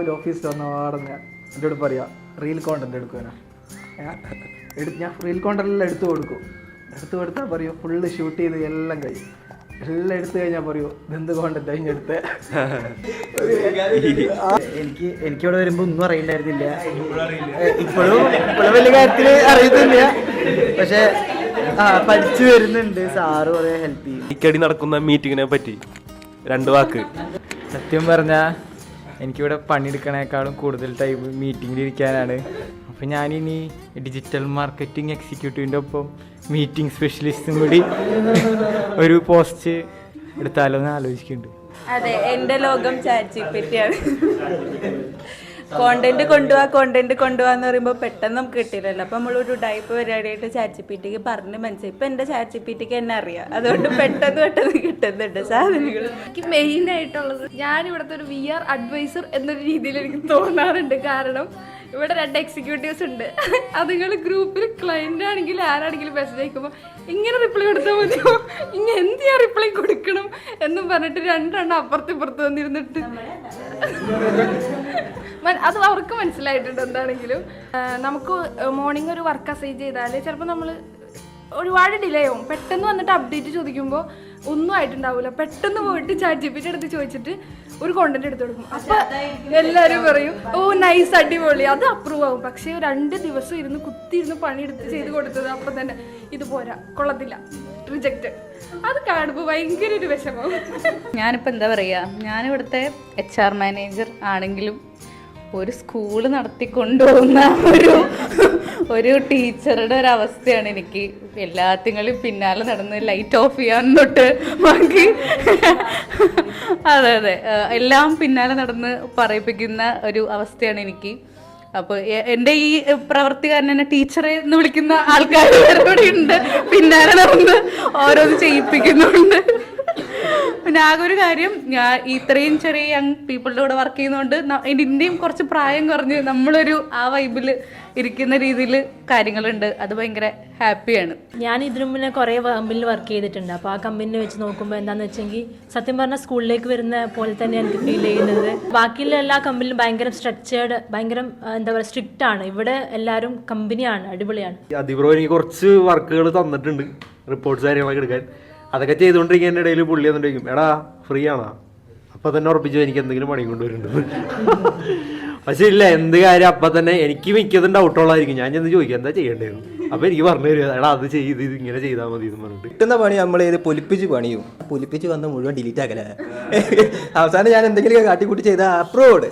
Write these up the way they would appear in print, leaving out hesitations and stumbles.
രാവിലെ ഓഫീസിൽ വന്ന പാടുന്ന എന്നോട് പറയാം റീൽ കോണ്ടന്റ് എടുക്കുവാനാ. ഞാൻ റീൽ കോണ്ടന്റെല്ലാം എടുത്തു കൊടുത്താൽ പറയൂ ഫുള്ള് ഷൂട്ട് ചെയ്ത് എല്ലാം കഴിയും. എല്ലാം എടുത്തു കഴിഞ്ഞാൽ പറയൂ ഇതെന്ത് കോണ്ടന്റ് കഴിഞ്ഞെടുത്ത്. എനിക്കിവിടെ വരുമ്പോൾ ഒന്നും അറിയണ്ടായിരുന്നില്ല. ഇപ്പോഴും വലിയ കാര്യത്തിൽ അറിയത്തില്ല, പക്ഷെ പഠിച്ചു വരുന്നുണ്ട്. സാറ് കുറെ ഹെൽപ്പ് ചെയ്യും. ഇക്കടി നടക്കുന്ന മീറ്റിങ്ങിനെ പറ്റി 2 വാക്ക്. സത്യം പറഞ്ഞാൽ എനിക്കിവിടെ പണിയെടുക്കണേക്കാളും കൂടുതൽ ടൈം മീറ്റിങ്ങിലിരിക്കാനാണ്. അപ്പോൾ ഞാനിനി ഡിജിറ്റൽ മാർക്കറ്റിംഗ് എക്സിക്യൂട്ടീവിൻ്റെ ഒപ്പം മീറ്റിംഗ് സ്പെഷ്യലിസ്റ്റും കൂടി ഒരു പോസ്റ്റ് എടുത്താലോ എന്ന് ആലോചിക്കുന്നുണ്ട്. അതെ, എൻ്റെ ലോകം ChatGPT ആണ്. കോണ്ടന്റ് കൊണ്ടുപോകാന്ന് പറയുമ്പോൾ പെട്ടെന്ന് നമുക്ക് കിട്ടില്ലല്ലോ. അപ്പം നമ്മളൊരു ടൈപ്പ് പരിപാടിയായിട്ട് ChatGPTക്ക് പറഞ്ഞ് മനസ്സിലായി. ഇപ്പം എൻ്റെ ChatGPTക്ക് എന്നെ അറിയാം, അതുകൊണ്ട് പെട്ടെന്ന് കിട്ടുന്നുണ്ട് സാധനങ്ങൾ. എനിക്ക് മെയിനായിട്ടുള്ളത് ഞാനിവിടുത്തെ ഒരു VR അഡ്വൈസർ എന്നൊരു രീതിയിൽ എനിക്ക് തോന്നാറുണ്ട്. കാരണം ഇവിടെ 2 എക്സിക്യൂട്ടീവ്സ് ഉണ്ട്. അതുങ്ങൾ ഗ്രൂപ്പിൽ ക്ലയൻ്റ് ആണെങ്കിലും ആരാണെങ്കിലും മെസ്സേജ് അയക്കുമ്പോൾ ഇങ്ങനെ റിപ്ലൈ കൊടുത്താൽ മതിയോ, ഇങ്ങനെ എന്ത് ഞാൻ റിപ്ലൈ കൊടുക്കണം എന്നും പറഞ്ഞിട്ട് 2 അപ്പുറത്ത് വന്നിരുന്നിട്ട് അത് അവർക്ക് മനസ്സിലായിട്ടുണ്ട്. എന്താണെങ്കിലും നമുക്ക് മോർണിംഗ് ഒരു വർക്ക് അസൈൻ ചെയ്താൽ ചിലപ്പോൾ നമ്മൾ ഒരുപാട് ഡിലേ ആവും. പെട്ടെന്ന് വന്നിട്ട് അപ്ഡേറ്റ് ചോദിക്കുമ്പോൾ ഒന്നും ആയിട്ടുണ്ടാവില്ല. പെട്ടെന്ന് പോയിട്ട് ChatGPT എടുത്ത് ചോദിച്ചിട്ട് ഒരു കോണ്ടന്റ് എടുത്ത് കൊടുക്കും. അപ്പം എല്ലാവരും പറയും ഓ നൈസ്, അടിപൊളി, അത് അപ്രൂവ് ആവും. പക്ഷേ 2 ദിവസം ഇരുന്ന് കുത്തിയിരുന്ന് പണിയെടുത്ത് ചെയ്ത് കൊടുത്തത് അപ്പം തന്നെ ഇത് പോരാ, കൊള്ളത്തില്ല, റിജക്റ്റ്. അത് കാണുമ്പോൾ ഭയങ്കര ഒരു വിഷമം. ഞാനിപ്പോൾ എന്താ പറയുക, ഞാനിവിടുത്തെ HR മാനേജർ ആണെങ്കിലും ഒരു സ്കൂള് നടത്തിക്കൊണ്ടുപോകുന്ന ഒരു ടീച്ചറുടെ ഒരു അവസ്ഥയാണ് എനിക്ക്. എല്ലാത്തിങ്ങളും പിന്നാലെ നടന്ന് ലൈറ്റ് ഓഫ് ചെയ്യാൻ തൊട്ട് ബാക്കി അതെ എല്ലാം പിന്നാലെ നടന്ന് പറയിപ്പിക്കുന്ന ഒരു അവസ്ഥയാണ് എനിക്ക്. അപ്പോൾ എൻ്റെ ഈ പ്രവൃത്തി കാരണം തന്നെ ടീച്ചറെ എന്ന് വിളിക്കുന്ന ആൾക്കാർ ഇവിടെ ഉണ്ട്, പിന്നാലെ നടന്ന് ഓരോന്ന് ചെയ്യിപ്പിക്കുന്നുണ്ട്. പിന്നെ ആകെ ഒരു കാര്യം, ഞാൻ ഇത്രയും ചെറിയ യങ് പീപ്പിളുടെ കൂടെ വർക്ക് ചെയ്യുന്നതുകൊണ്ട് ഇതിൻ്റെയും കുറച്ച് പ്രായം കുറഞ്ഞ് നമ്മളൊരു ആ വൈബിൽ ഇരിക്കുന്ന രീതിയിൽ കാര്യങ്ങളുണ്ട്. അത് ഭയങ്കര ഹാപ്പിയാണ്. ഞാൻ ഇതിനു മുന്നേ കുറേ കമ്പനിയിൽ വർക്ക് ചെയ്തിട്ടുണ്ട്. അപ്പോൾ ആ കമ്പനിനെ വെച്ച് നോക്കുമ്പോൾ എന്താണെന്ന് വെച്ചെങ്കിൽ സത്യം പറഞ്ഞാൽ സ്കൂളിലേക്ക് വരുന്ന പോലെ തന്നെ എനിക്ക് ഫീൽ ചെയ്യുന്നത്. ബാക്കിയുള്ള എല്ലാ കമ്പനിയിലും ഭയങ്കര സ്ട്രക്ചേർഡ്, ഭയങ്കര എന്താ പറയുക സ്ട്രിക്റ്റ് ആണ്. ഇവിടെ എല്ലാവരും കമ്പനിയാണ്, അടിപൊളിയാണ്. അതിപ്രോ എനിക്ക് കുറച്ച് വർക്കുകൾ തന്നിട്ടുണ്ട്, റിപ്പോർട്ട്സ് കാര്യങ്ങളൊക്കെ എടുക്കാൻ. അതൊക്കെ ചെയ്തുകൊണ്ടിരിക്കുന്നതിൻ്റെ ഇടയിൽ പുള്ളി എന്നിട്ടും എടാ ഫ്രീ ആണോ, അപ്പം തന്നെ ഉറപ്പിച്ചു എനിക്ക് എന്തെങ്കിലും പണി കൊണ്ടുവരുന്നുണ്ട്. പക്ഷെ ഇല്ല, എന്ത് കാര്യം അപ്പം തന്നെ എനിക്ക് മിക്കതും ഡൗട്ടുള്ളതായിരിക്കും. ഞാൻ ചെന്ന് ചോദിക്കാം എന്താ ചെയ്യേണ്ടതെന്ന്. അപ്പം എനിക്ക് പറഞ്ഞു തരുക എടാ അത് ചെയ്ത് ഇത് ഇങ്ങനെ ചെയ്താൽ മതി എന്ന് പറഞ്ഞിട്ട്. കിട്ടുന്ന പണി നമ്മൾ ഇത് പൊലിപ്പിച്ച് പണിയും, പൊലിപ്പിച്ച് വന്ന് മുഴുവൻ ഡിലീറ്റ് ആക്കല. അവസാനം ഞാൻ എന്തെങ്കിലും കാട്ടിക്കൂട്ടി ചെയ്താൽ അപ്രൂവ്ഡ്.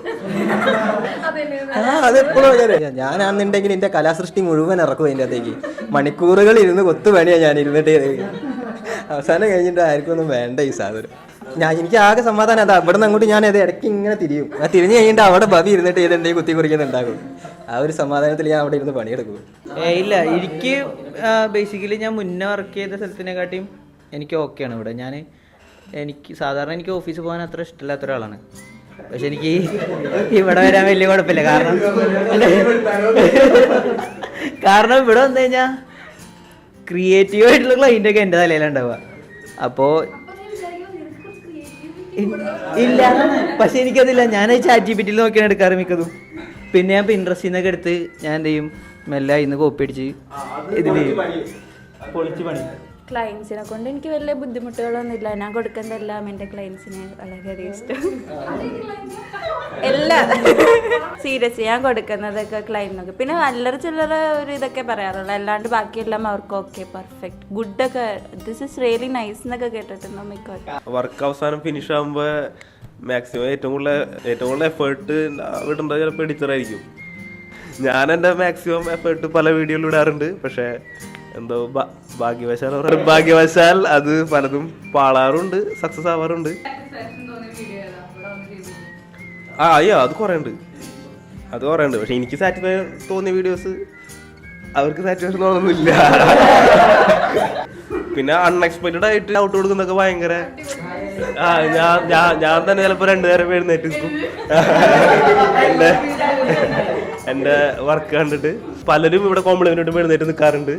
അതെപ്പോഴും ഞാനാണെന്നുണ്ടെങ്കിൽ എൻ്റെ കലാസൃഷ്ടി മുഴുവൻ ഇറക്കും അതിൻ്റെ അകത്തേക്ക്. മണിക്കൂറുകൾ ഇരുന്ന് കൊത്തുപണിയാണ് ഞാൻ ഇരുന്നിട്ട്. അവസാനം കഴിഞ്ഞിട്ട് ആർക്കും ഒന്നും വേണ്ട ഈ സാധനം. എനിക്ക് ആകെ സമാധാനം അതാ. ഇവിടെ നിന്ന് അങ്ങോട്ട് ഞാൻ അത് ഇടയ്ക്ക് ഇങ്ങനെ തിരിയും. ആ തിരിഞ്ഞ് കഴിഞ്ഞിട്ട് അവിടെ ബബി ഇരുന്നിട്ട് ഏതെന്തെങ്കിലും കുത്തി കുറിക്കുന്നുണ്ടാകും. ആ ഒരു സമാധാനത്തിൽ ഞാൻ അവിടെ ഇരുന്ന് പണിയെടുക്കും. ഇല്ല, എനിക്ക് ബേസിക്കലി ഞാൻ മുന്നേ വർക്ക് ചെയ്ത സ്ഥലത്തിനെക്കാട്ടിയും എനിക്ക് ഓക്കെയാണ് ഇവിടെ. സാധാരണ എനിക്ക് ഓഫീസിൽ പോകാൻ അത്ര ഇഷ്ടമില്ലാത്ത ഒരാളാണ്. പക്ഷെ എനിക്ക് ഇവിടെ വരാൻ വലിയ കുഴപ്പമില്ല. കാരണം ഇവിടെ വന്നു കഴിഞ്ഞാൽ ക്രിയേറ്റീവ് ആയിട്ടുള്ള ക്ലൈൻ്റൊക്കെ എൻ്റെ തലയിലുണ്ടാവുക. അപ്പോൾ ഇല്ല, പക്ഷെ എനിക്കതില്ല. ഞാൻ ChatGPT നോക്കിയാണ് എടുക്കാറ് മിക്കതും. പിന്നെ ഞാൻ പിൻട്രസ്റ്റിൽ നിന്നൊക്കെ എടുത്ത് ഞാൻ എന്ത് ചെയ്യും, മെല്ലെ ഇന്ന് കോപ്പി അടിച്ച് ഇതിൽ പൊളിച്ച് പണി. ക്ലയൻസിനെ കൊണ്ട് എനിക്ക് വലിയ ബുദ്ധിമുട്ടുകളൊന്നുമില്ല. ഞാൻ കൊടുക്കുന്നതെല്ലാം എൻ്റെ ക്ലയൻസിന് വളരെയധികം ഇഷ്ടം. എല്ലാം സീരിയസ് ഞാൻ കൊടുക്കുന്നതൊക്കെ ക്ലയൻറ്റിനൊക്കെ. പിന്നെ അല്ലറ ചില്ലറ ഒരു ഇതൊക്കെ പറയാറുള്ളൂ, അല്ലാണ്ട് ബാക്കിയെല്ലാം അവർക്ക് ഓക്കെ പെർഫെക്റ്റ് ഗുഡൊക്കെ ദിസ് ഇസ് റിയലി നൈസ് എന്നൊക്കെ കേട്ടിട്ടുണ്ട്. വർക്ക് അവസാനം ഫിനിഷ് ആകുമ്പോൾ മാക്സിമം ഏറ്റവും കൂടുതൽ എഫേർട്ട് വിടേണ്ടത് ചിലപ്പോൾ എഡിറ്ററായിരിക്കും. ഞാൻ എൻ്റെ മാക്സിമം എഫേർട്ട് പല വീഡിയോയിൽ ഇടാറുണ്ട്. പക്ഷേ എന്തോ ഭാഗ്യവശാൽ അത് പലതും പാളാറുണ്ട്, സക്സസ് ആവാറുണ്ട്. അയ്യോ അത് കുറേ ഉണ്ട്. പക്ഷെ എനിക്ക് സാറ്റിസ്ഫൈ തോന്നിയ വീഡിയോസ് അവർക്ക് സാറ്റിസ്ഫാക്ഷൻ തോന്നുന്നില്ല. പിന്നെ അൺഎക്സ്പെക്റ്റഡ് ആയിട്ട് ഔട്ട് കൊടുക്കുന്നതൊക്കെ ഭയങ്കര ഞാൻ തന്നെ ചിലപ്പോൾ 2 നേരം എഴുന്നേറ്റ് നിൽക്കും എൻ്റെ വർക്ക് കണ്ടിട്ട്. പലരും ഇവിടെ കോംപ്ലിമെന്റ് എഴുന്നേറ്റ് നിൽക്കാറുണ്ട്.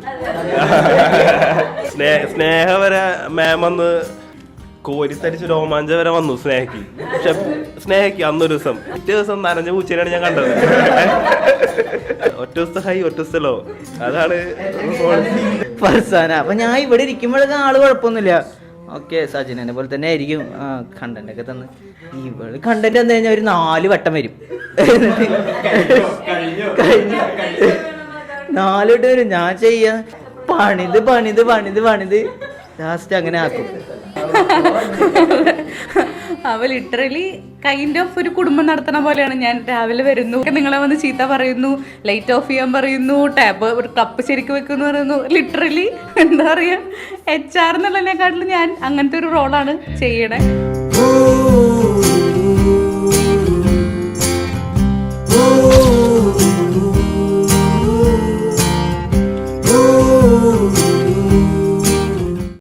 സ്നേഹ വരെ മാം ഒന്ന് കോരിത്തരിച്ച് രോമാഞ്ചം വരെ വന്നു സ്നേഹയ്ക്ക്. പക്ഷെ സ്നേഹയ്ക്ക് അന്നൊരു ദിവസം ഒറ്റ ദിവസം നനഞ്ഞ പൂച്ചേനെയാണ് ഞാൻ കണ്ടത്. ഒറ്റ ദിവസത്തെ ഹൈ ഒറ്റ ദിവസത്തെ ലോ, അതാണ് ഫർസാന. അപ്പൊ ഞാൻ ഇവിടെ ഇരിക്കുമ്പോഴൊക്കെ ആള് കുഴപ്പമൊന്നുമില്ല. ഓക്കെ, സജിനെ പോലെ തന്നെ ആയിരിക്കും കണ്ടന്റ് ഒക്കെ തന്ന്. ഇവിടെ കണ്ടന്റ് തന്നു കഴിഞ്ഞാൽ ഒരു 4 വട്ടം വരും. 4 വട്ടം വരും. ഞാൻ ചെയ്യാ പണിത് ലാസ്റ്റ് അങ്ങനെ ആക്കും. അവ ലിറ്ററലി കൈൻഡ് ഓഫ് ഒരു കുടുംബം നടത്തണ പോലെയാണ്. ഞാൻ രാവിലെ വരുന്നു, നിങ്ങളെ വന്ന് ചീത്ത പറയുന്നു, ലൈറ്റ് ഓഫ് ചെയ്യാൻ പറയുന്നു, ടാപ്പ് ഒരു കപ്പ് ശരിക്കും വെക്കുന്നു പറയുന്നു. ലിറ്ററലി എന്താ പറയുക, HR എന്നുള്ളതിനെക്കാട്ടിലും ഞാൻ അങ്ങനത്തെ ഒരു റോളാണ് ചെയ്യണേ.